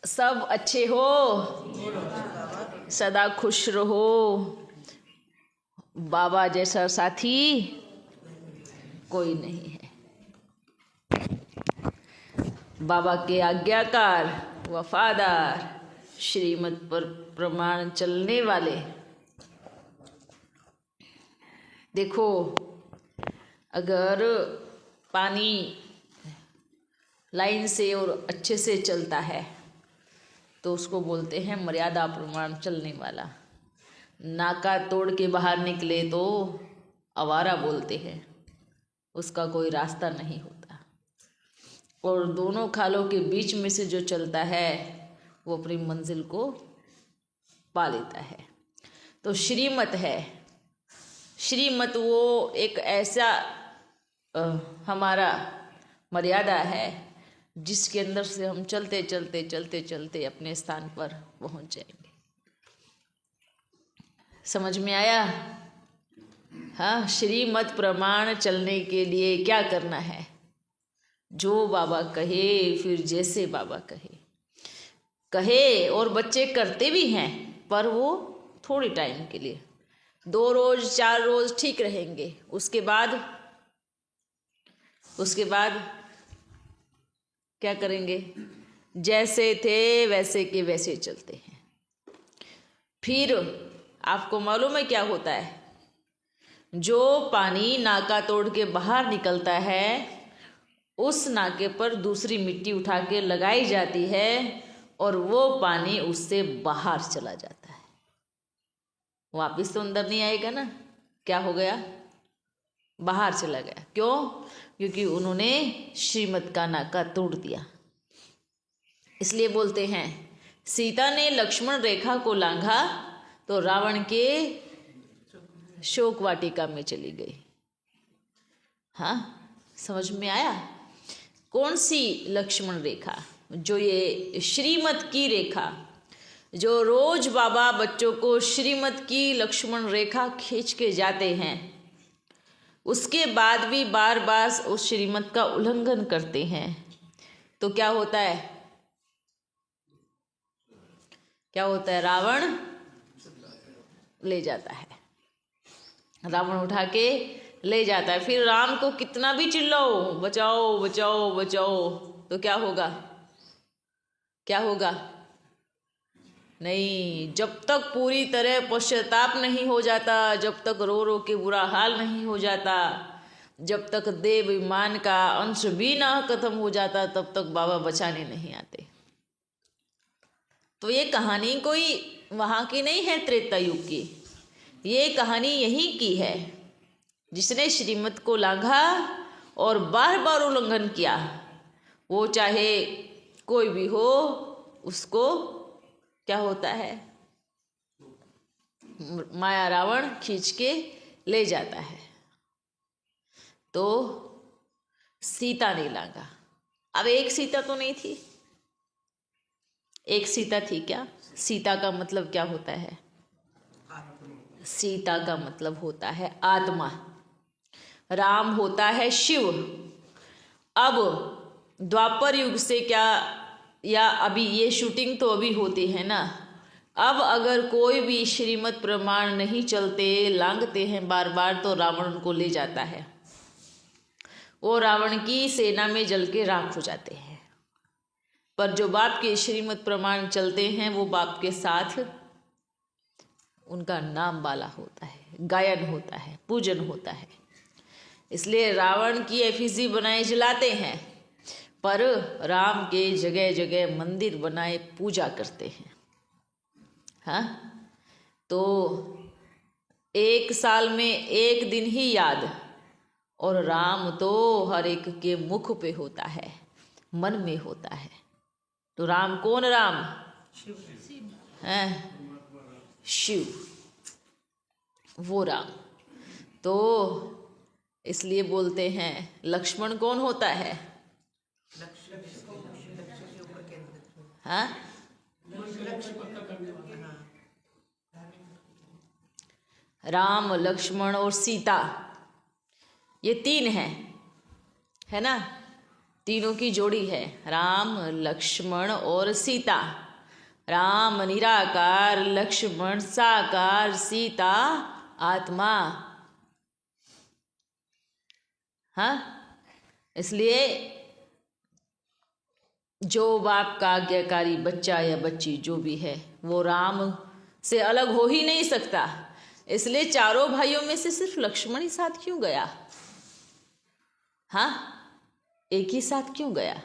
सब अच्छे हो, सदा खुश रहो। बाबा जैसा साथी कोई नहीं है। बाबा के आज्ञाकार, वफादार, श्रीमत पर प्रमाण चलने वाले। देखो, अगर पानी लाइन से और अच्छे से चलता है तो उसको बोलते हैं मर्यादा प्रमाण चलने वाला। नाका तोड़ के बाहर निकले तो आवारा बोलते हैं, उसका कोई रास्ता नहीं होता। और दोनों खालों के बीच में से जो चलता है वो अपनी मंजिल को पा लेता है। तो श्रीमत है। श्रीमत वो एक ऐसा हमारा मर्यादा है जिसके अंदर से हम चलते चलते चलते चलते अपने स्थान पर पहुंच जाएंगे। समझ में आया? हाँ, श्रीमत प्रमाण चलने के लिए क्या करना है? जो बाबा कहे, फिर जैसे बाबा कहे। और बच्चे करते भी हैं, पर वो थोड़ी टाइम के लिए, 2 रोज 4 रोज ठीक रहेंगे। उसके बाद क्या करेंगे? जैसे थे वैसे के वैसे चलते हैं। फिर आपको मालूम है क्या होता है? जो पानी नाका तोड़ के बाहर निकलता है, उस नाके पर दूसरी मिट्टी उठा के लगाई जाती है और वो पानी उससे बाहर चला जाता है। वापिस तो अंदर नहीं आएगा ना। क्या हो गया? बाहर चला गया। क्यों? क्योंकि उन्होंने श्रीमत का नाका तोड़ दिया। इसलिए बोलते हैं, सीता ने लक्ष्मण रेखा को लांघा तो रावण के शोक वाटिका में चली गई। हाँ, समझ में आया? कौन सी लक्ष्मण रेखा? जो ये श्रीमत की रेखा, जो रोज बाबा बच्चों को श्रीमत की लक्ष्मण रेखा खींच के जाते हैं, उसके बाद भी बार बार उस श्रीमत का उल्लंघन करते हैं, तो क्या होता है? क्या होता है? रावण ले जाता है। रावण उठा के ले जाता है। फिर राम को कितना भी चिल्लाओ, बचाओ बचाओ बचाओ, तो क्या होगा? क्या होगा? नहीं। जब तक पूरी तरह पश्चाताप नहीं हो जाता, जब तक रो रो के बुरा हाल नहीं हो जाता, जब तक देव ईमान का अंश भी ना खत्म हो जाता, तब तक बाबा बचाने नहीं आते। तो ये कहानी कोई वहाँ की नहीं है, त्रेता युग की। ये कहानी यहीं की है। जिसने श्रीमत को लांघा और बार बार उल्लंघन किया, वो चाहे कोई भी हो, उसको क्या होता है? माया रावण खींच के ले जाता है। तो सीता ने लांघा। अब एक सीता तो नहीं थी, एक सीता थी क्या? सीता का मतलब क्या होता है? सीता का मतलब होता है आत्मा। राम होता है शिव। अब द्वापर युग से क्या, या अभी ये शूटिंग तो अभी होती है ना, अब अगर कोई भी श्रीमत प्रमाण नहीं चलते, लांघते हैं बार बार, तो रावण उनको ले जाता है। वो रावण की सेना में जल के राख हो जाते हैं। पर जो बाप के श्रीमत प्रमाण चलते हैं, वो बाप के साथ उनका नाम वाला होता है, गायन होता है, पूजन होता है। इसलिए रावण की एफिजी बनाए जलाते हैं, पर राम के जगह जगह मंदिर बनाए पूजा करते हैं। हाँ, तो 1 साल में 1 दिन ही याद, और राम तो हर एक के मुख पे होता है, मन में होता है। तो राम कौन? राम है शिव, वो राम। तो इसलिए बोलते हैं लक्ष्मण कौन होता है? हाँ, राम, लक्ष्मण और सीता, ये 3 हैं, है ना? तीनों की जोड़ी है, राम लक्ष्मण और सीता। राम निराकार, लक्ष्मण साकार, सीता आत्मा। हाँ, इसलिए जो बाप का आज्ञाकारी बच्चा या बच्ची जो भी है वो राम से अलग हो ही नहीं सकता। इसलिए चारों भाइयों में से सिर्फ लक्ष्मण ही साथ क्यों गया? हाँ, एक ही साथ क्यों गया?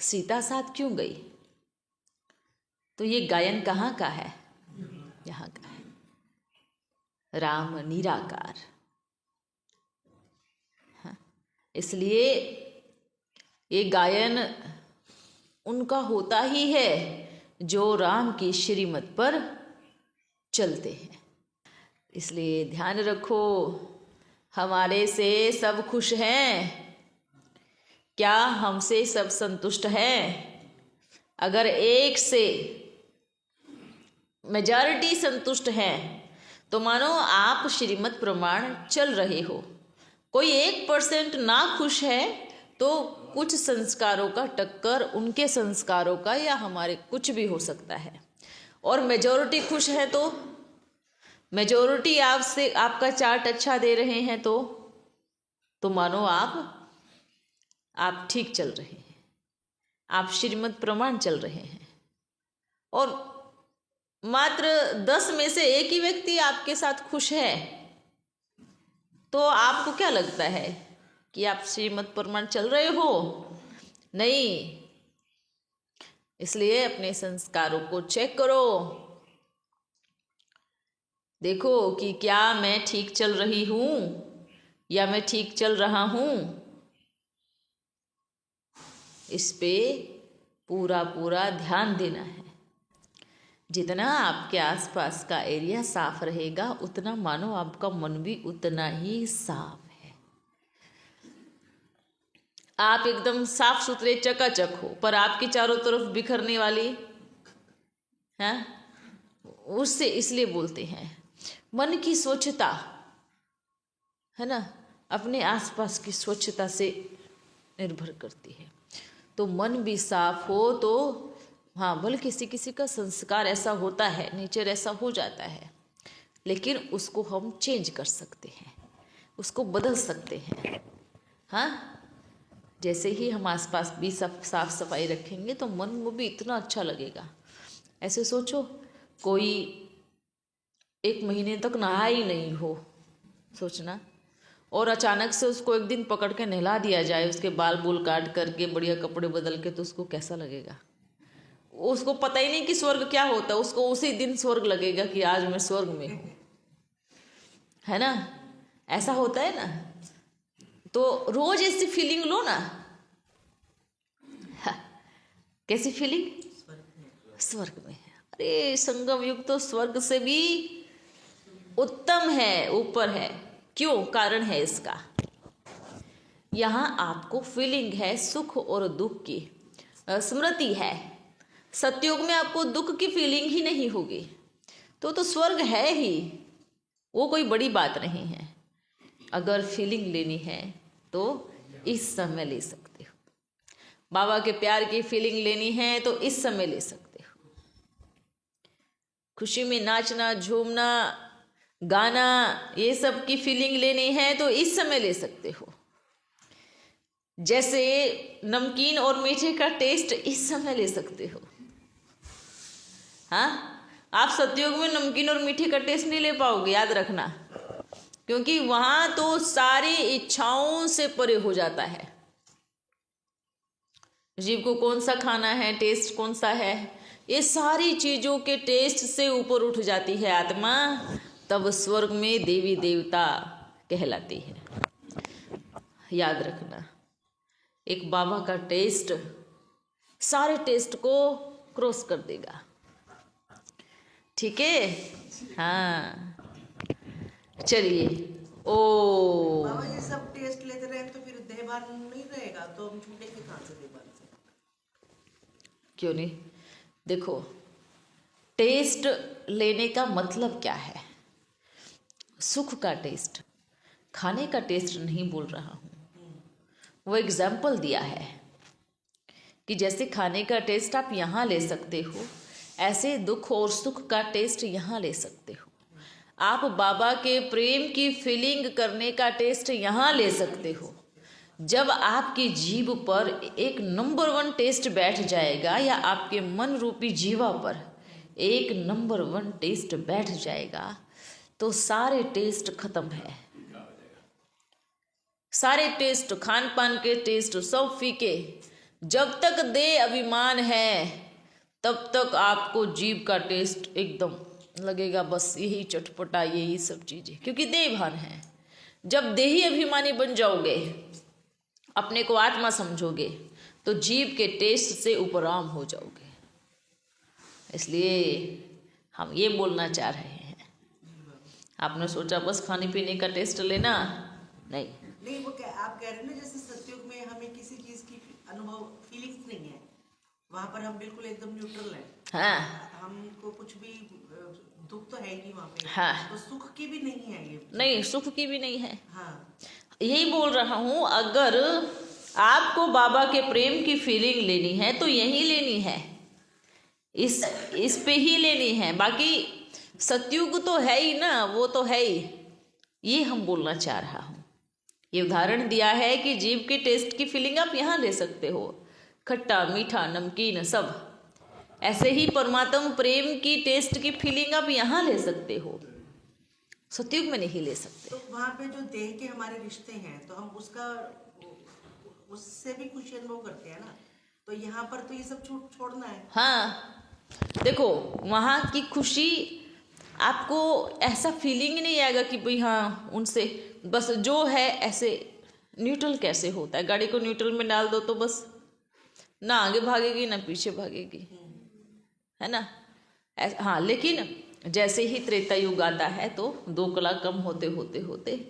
सीता साथ क्यों गई? तो ये गायन कहाँ का है? यहाँ का है, राम निराकार। हाँ, इसलिए ये गायन उनका होता ही है जो राम की श्रीमत पर चलते हैं। इसलिए ध्यान रखो, हमारे से सब खुश हैं क्या? हमसे सब संतुष्ट हैं? अगर एक से मेजॉरिटी संतुष्ट है तो मानो आप श्रीमत प्रमाण चल रहे हो। कोई 1% ना खुश है तो कुछ संस्कारों का टक्कर उनके संस्कारों का या हमारे कुछ भी हो सकता है। और मेजॉरिटी खुश है तो मेजॉरिटी आपसे आपका चार्ट अच्छा दे रहे हैं तो मानो आप ठीक चल रहे हैं, आप श्रीमत प्रमाण चल रहे हैं। और मात्र 10 में से एक ही व्यक्ति आपके साथ खुश है तो आपको क्या लगता है कि आप श्रीमत प्रमाण चल रहे हो? नहीं। इसलिए अपने संस्कारों को चेक करो, देखो कि क्या मैं ठीक चल रही हूं या मैं ठीक चल रहा हूं। इस पे पूरा ध्यान देना है। जितना आपके आसपास का एरिया साफ रहेगा उतना मानो आपका मन भी उतना ही साफ है। आप एकदम साफ सुथरे चकाचक हो पर आपकी चारों तरफ बिखरने वाली है, उससे इसलिए बोलते हैं मन की स्वच्छता है ना, अपने आसपास की स्वच्छता से निर्भर करती है। तो मन भी साफ हो तो हाँ, भले किसी का संस्कार ऐसा होता है, नेचर ऐसा हो जाता है, लेकिन उसको हम चेंज कर सकते हैं, उसको बदल सकते हैं। हाँ, जैसे ही हम आसपास भी साफ सफाई रखेंगे तो मन को भी इतना अच्छा लगेगा। ऐसे सोचो कोई 1 महीने तक नहा ही नहीं हो, सोचना, और अचानक से उसको एक दिन पकड़ के नहला दिया जाए, उसके बाल बूल काट करके बढ़िया कपड़े बदल के, तो उसको कैसा लगेगा? उसको पता ही नहीं कि स्वर्ग क्या होता है, उसको उसी दिन स्वर्ग लगेगा कि आज मैं स्वर्ग में हूँ, है ना? ऐसा होता है ना। तो रोज ऐसी फीलिंग लो ना। कैसी फीलिंग? स्वर्ग में है। अरे संगम युग तो स्वर्ग से भी उत्तम है, ऊपर है। क्यों? कारण है इसका, यहाँ आपको फीलिंग है सुख और दुख की, स्मृति है। सतयुग में आपको दुख की फीलिंग ही नहीं होगी, तो स्वर्ग है ही, वो कोई बड़ी बात नहीं है। अगर फीलिंग लेनी है तो इस समय ले सकते हो, बाबा के प्यार की फीलिंग लेनी है तो इस समय ले सकते हो। खुशी में नाचना, झूमना, गाना, ये सब की फीलिंग लेनी है तो इस समय ले सकते हो। जैसे नमकीन और मीठे का टेस्ट इस समय ले सकते हो। हाँ, आप सतयुग में नमकीन और मीठे का टेस्ट नहीं ले पाओगे, याद रखना, क्योंकि वहां तो सारी इच्छाओं से परे हो जाता है। जीव को कौन सा खाना है, टेस्ट कौन सा है, ये सारी चीजों के टेस्ट से ऊपर उठ जाती है आत्मा, तब स्वर्ग में देवी देवता कहलाती है। याद रखना, एक बाबा का टेस्ट सारे टेस्ट को क्रॉस कर देगा। ठीक है? हाँ, चलिए। ओ बाबा, ये सब टेस्ट लेते रहे तो फिर देहभान नहीं रहेगा, तो हम छूटेंगे कहाँ से देहभान से? क्यों नहीं? देखो, टेस्ट लेने का मतलब क्या है? सुख का टेस्ट, खाने का टेस्ट नहीं बोल रहा हूँ, वो एग्जाम्पल दिया है। कि जैसे खाने का टेस्ट आप यहाँ ले सकते हो, ऐसे दुख और सुख का टेस्ट यहाँ ले सकते हो। आप बाबा के प्रेम की फीलिंग करने का टेस्ट यहाँ ले सकते हो। जब आपकी जीभ पर एक नंबर 1 टेस्ट बैठ जाएगा, या आपके मन रूपी जीवा पर एक नंबर 1 टेस्ट बैठ जाएगा, तो सारे टेस्ट खत्म है। सारे टेस्ट, खान पान के टेस्ट सब फीके। जब तक देह अभिमान है तब तक आपको जीभ का टेस्ट एकदम लगेगा, बस यही चटपटा, यही सब चीजें, क्योंकि देह भान है। जब देही अभिमानी बन जाओगे, अपने को आत्मा समझोगे, तो जीभ के टेस्ट से उपराम हो जाओगे। इसलिए हम ये बोलना चाह रहे हैं। आपने सोचा बस खाने पीने का टेस्ट लेना, नहीं। वो आप कह रहे हैं ना, जैसे सतयुग में हमें किसी चीज की अनुभव फीलिंग्स नहीं है, वहाँ पर हम बिल्कुल एकदम न्यूट्रल हैं। हाँ, हमको कुछ भी दुख तो है ही नहीं वहाँ पे। हाँ, तो सुख की भी नहीं है ये। नहीं, सुख की भी नहीं है। हाँ, यही बोल रहा हूँ, अगर आपको बाबा के प्रेम की फीलिंग लेनी है तो यही लेनी है, इस पे ही लेनी है। बाकी सतयुग तो है ही ना, वो तो है ही। ये हम बोलना चाह रहा हूँ। ये उदाहरण दिया है कि जीभ के टेस्ट की फीलिंग आप यहाँ ले सकते हो, खट्टा मीठा नमकीन सब। ऐसे ही परमात्मा प्रेम की टेस्ट की फीलिंग आप यहाँ ले सकते हो, सतयुग में नहीं ले सकते। तो वहाँ पे जो देह के हमारे रिश्ते हैं, तो हम उससे भी खुशी अनुभव करते हैं ना, तो यहाँ पर तो ये सब छोड़ना है। हाँ, देखो वहाँ की खुशी आपको ऐसा फीलिंग नहीं आएगा कि भाई हाँ उनसे बस जो है ऐसे। न्यूट्रल कैसे होता है? गाड़ी को न्यूट्रल में डाल दो तो बस ना आगे भागेगी ना पीछे भागेगी, है ना? हाँ, लेकिन जैसे ही त्रेता युग आता है तो 2 कला कम होते होते होते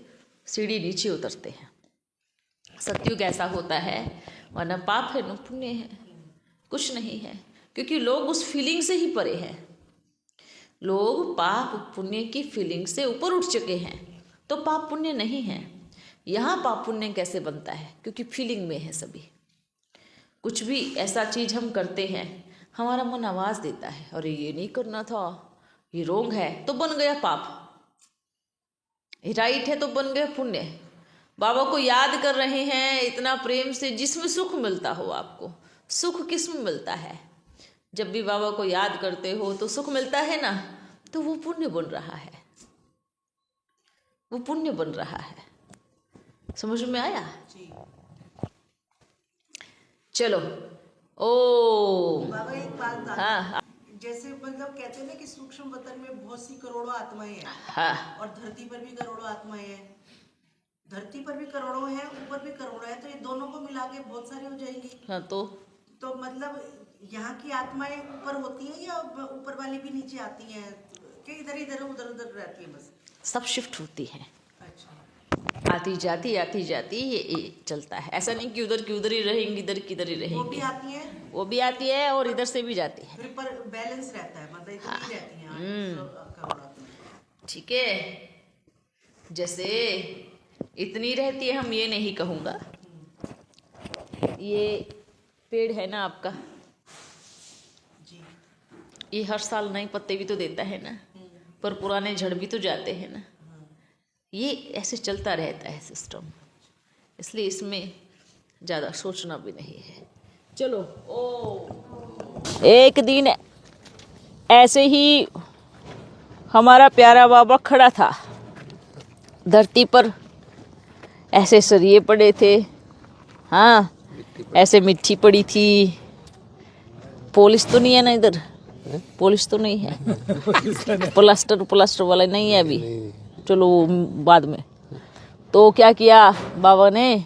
सीढ़ी नीचे उतरते हैं। सतयुग ऐसा होता है, वरना पाप है न पुण्य है, कुछ नहीं है, क्योंकि लोग उस फीलिंग से ही परे हैं। लोग पाप पुण्य की फीलिंग से ऊपर उठ चुके हैं, तो पाप पुण्य नहीं है। यहाँ पाप पुण्य कैसे बनता है? क्योंकि फीलिंग में है सभी। कुछ भी ऐसा चीज हम करते हैं, हमारा मन आवाज देता है, अरे ये नहीं करना था, ये रोंग है, तो बन गया पाप। राइट है तो बन गया पुण्य। बाबा को याद कर रहे हैं इतना प्रेम से, जिसमें सुख मिलता हो। आपको सुख किसमें मिलता है? जब भी बाबा को याद करते हो तो सुख मिलता है ना, तो वो पुण्य बन रहा है, वो पुण्य बन रहा है। समझ में आया? चलो। ओ बाबा एक बात, हाँ, जैसे मतलब कहते हैं ना कि सूक्ष्म वतन में बहुत सी करोड़ों आत्माएं हैं। हाँ, और धरती पर भी करोड़ों आत्माएं हैं। धरती पर भी करोड़ों हैं, ऊपर भी करोड़ों हैं, तो ये दोनों को मिला के बहुत सारी हो जाएंगी। हाँ, तो मतलब यहाँ की आत्माएं ऊपर होती हैं या ऊपर वाली भी नीचे आती हैं, कि इधर इधर उधर उधर रहती है? बस सब शिफ्ट होती हैं। अच्छा, आती जाती ये चलता है। ऐसा नहीं कि उधर की उधर ही रहेंगी, इधर की इधर ही रहेंगी। वो भी आती है और इधर से भी जाती है। फिर पर बैलेंस रहता है, मतलब इतनी ही रहती हैं। ठीक है, जैसे इतनी रहती है, हम ये नहीं कहूँगा। ये पेड़ है ना आपका जी, ये हर साल नए पत्ते भी तो देता है ना, पर पुराने झड़ भी तो जाते हैं ना। ये ऐसे चलता रहता है सिस्टम, इसलिए इसमें ज़्यादा सोचना भी नहीं है। चलो। एक दिन ऐसे ही हमारा प्यारा बाबा खड़ा था धरती पर, ऐसे सरिये पड़े थे, हाँ ऐसे मिट्टी पड़ी थी। पॉलिश तो नहीं है ना इधर, पॉलिश तो नहीं है, प्लास्टर वाला नहीं है अभी, चलो बाद में। तो क्या किया बाबा ने,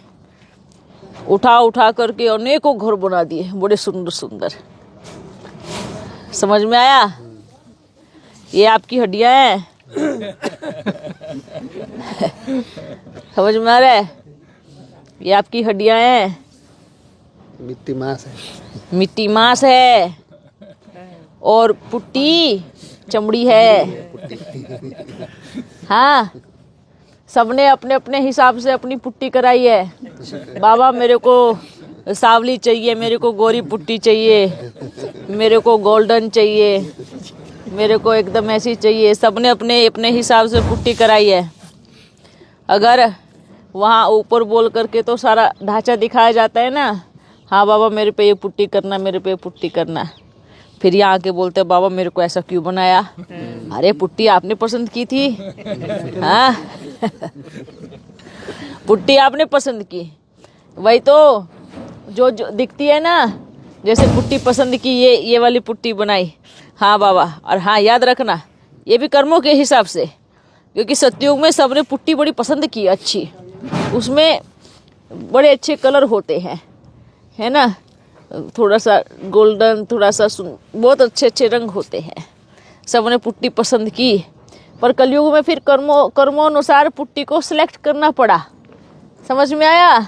उठा करके अनेकों घर बना दिए, बड़े सुंदर सुंदर। समझ में आया? ये आपकी हड्डियां हैं। समझ में आ रहा है? ये आपकी हड्डियां हैं, मिट्टी मांस है और पुट्टी चमड़ी है। हाँ, सबने अपने अपने हिसाब से अपनी पुट्टी कराई है। बाबा मेरे को सांवली चाहिए, मेरे को गोरी पुट्टी चाहिए, मेरे को गोल्डन चाहिए, मेरे को एकदम ऐसी चाहिए। सबने अपने अपने हिसाब से पुट्टी कराई है। अगर वहाँ ऊपर बोल करके तो सारा ढांचा दिखाया जाता है ना, हाँ बाबा मेरे पे ये पुट्टी करना, मेरे पे पुट्टी करना। फिर यहाँ आके बोलते हैं बाबा मेरे को ऐसा क्यों बनाया? अरे पुट्टी आपने पसंद की थी, हाँ पुट्टी आपने पसंद की, वही तो जो दिखती है ना, जैसे पुट्टी पसंद की, ये वाली पुट्टी बनाई, हाँ बाबा। और हाँ याद रखना ये भी कर्मों के हिसाब से, क्योंकि सतयुग में सबने पुट्टी बड़ी पसंद की अच्छी, उसमें बड़े अच्छे कलर होते हैं, है ना, थोड़ा सा गोल्डन, थोड़ा सा बहुत अच्छे अच्छे रंग होते हैं। सबने पुट्टी पसंद की, पर कलयुग में फिर कर्मों अनुसार पुट्टी को सिलेक्ट करना पड़ा। समझ में आया?